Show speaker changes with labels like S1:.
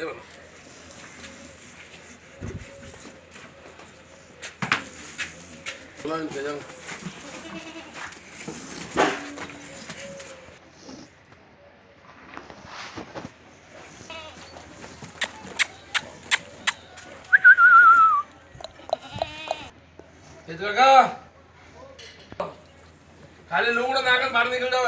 S1: Ulan kayang. इधर का खाली लुगड़ा नागन बाहर निकल जाओ